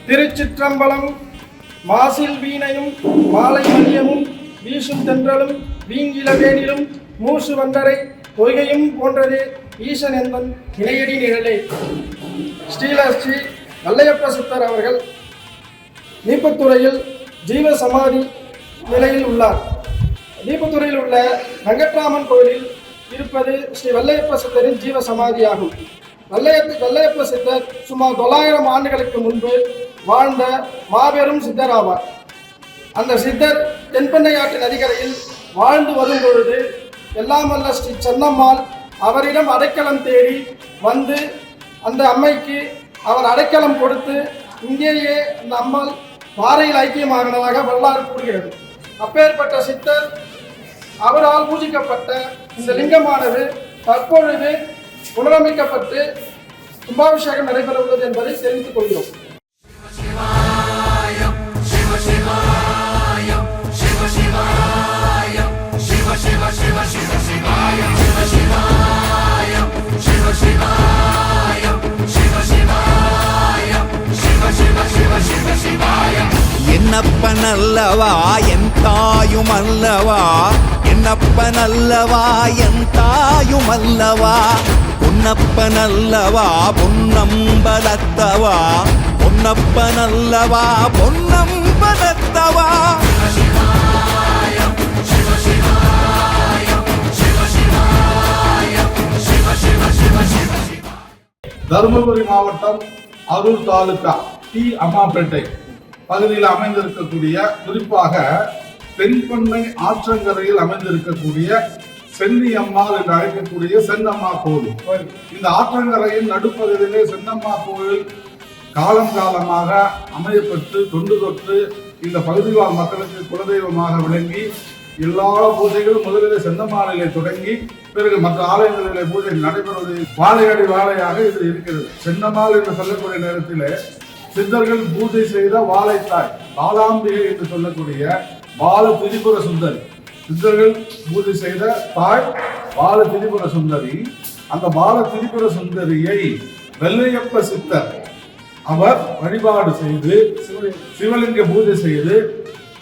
திருச்சிற்றம்பலம். மாசில் வீணையும் மாலை மதியமும் வீசும் தென்றலும் வீங்கிலவேனிலும் மூசு வந்தரை பொய்கையும் போன்றதே ஈசன் என்பன் இணையடி நிழலே. ஸ்ரீ வல்லையப்ப சித்தர் அவர்கள் நீப்பத்துறையில் ஜீவ சமாதி நிலையில் உள்ளார். நீப்பத்துறையில் உள்ள வெங்கட்ராமன் கோயிலில் இருப்பது ஸ்ரீ வல்லையப்ப சித்தரின் ஜீவ சமாதி ஆகும். வல்லையப்ப சித்தர் சுமார் 900 ஆண்டுகளுக்கு முன்பு வாழ்ந்த மாபெரும் சித்தர் ஆவார். அந்த சித்தர் தென்பெண்ணை ஆற்று நதிக்கரையில் வாழ்ந்து வரும் பொழுது எல்லாம் வல்ல ஸ்ரீ சென்னம்மாள் அவரிடம் அடைக்கலம் தேடி வந்து அந்த அம்மைக்கு அவர் அடைக்கலம் கொடுத்து இங்கேயே அந்த அம்மாள் பாறையில் ஐக்கியமாகினதாக வரலாறு கூறுகிறது. அப்பேற்பட்ட சித்தர் அவரால் பூஜிக்கப்பட்ட இந்த லிங்கமானது தற்பொழுது புனரமைக்கப்பட்டு கும்பாபிஷேகம் நடைபெற உள்ளது என்பதை தெரிவித்துக் கொள்கிறோம். என்னப்பனல்லவா என் தாயும் அல்லவா, என்னப்பனல்லவா என் தாயும் அல்லவா, பொன்னப்பனல்லவா பொன்னம்பலத்தவா, பொன்னப்பனல்லவா பொன்னம்பலத்தவா. தருமபுரி மாவட்டம் அரூர் தாலுகா டி அம்மாப்பேட்டை பகுதியில் அமைந்திருக்கக்கூடிய, குறிப்பாக தென்பெண்ணை ஆற்றங்கரையில் அமைந்திருக்கக்கூடிய சென்னி அம்மாள் என்று அழைக்கக்கூடிய சென்னம்மா கோவில். இந்த ஆற்றங்கரையின் நடுப்பகுதியிலே சென்னம்மா கோவில் காலம் காலமாக அமையப்பட்டு தொண்டு தொட்டு இந்த பகுதிவாழ் மக்களுக்கு குலதெய்வமாக விளங்கி எல்லா பூஜைகளும் முதலில் சென்னம்மாளிலே தொடங்கி பிறகு மற்ற ஆலயங்களிலே பூஜை நடைபெறுவது வாழையடி வாழையாக இது இருக்கிறது. சென்னம்மாள் என்று சொல்லக்கூடிய நேரத்திலே சித்தர்கள் பூஜை செய்த வாழைத்தாய் பாலாம்பிகை என்று சொல்லக்கூடிய பால திரிபுர சுந்தரி, சித்தர்கள் பூஜை செய்த தாய் பால திரிபுர சுந்தரி. அந்த பால திரிபுர சுந்தரியை வெள்ளையப்ப சித்தர் அவர் வழிபாடு செய்து சிவலிங்க பூஜை செய்து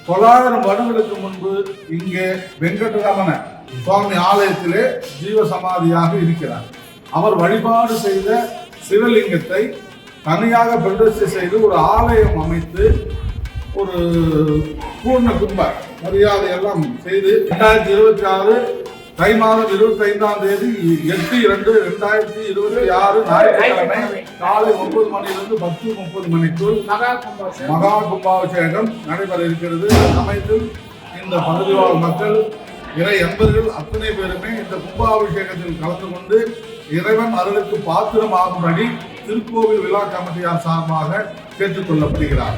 900 வருடங்களுக்கு முன்பு இங்கே வெங்கடரமண சுவாமி ஆலயத்திலே ஜீவ சமாதியாக இருக்கிறார். அவர் வழிபாடு செய்த சிவலிங்கத்தை தனியாக பிரதிஷ்டை செய்து ஒரு ஆலயம் அமைத்து ஒரு பூர்ண கும்ப மரியாதை எல்லாம் செய்து 2026 தை மாதம் 25ஆம் தேதி 8/2/2026 ஞாயிற்றுக்கிழமை காலை 9 மணியிலிருந்து 10:30 மணிக்குள் மகா கும்பாபிஷேகம் நடைபெற இருக்கிறது. அமைப்பில் இந்த பகுதிவாழ் மக்கள் இறை அன்பர்கள் அத்தனை பேருமே இந்த கும்பாபிஷேகத்தில் கலந்து கொண்டு இறைவன் அருளுக்கு பாத்திரமாகும்படி திருக்கோவில் விழா கமிட்டியார் சார்பாக கேட்டுக்கொள்ளப்படுகிறார்.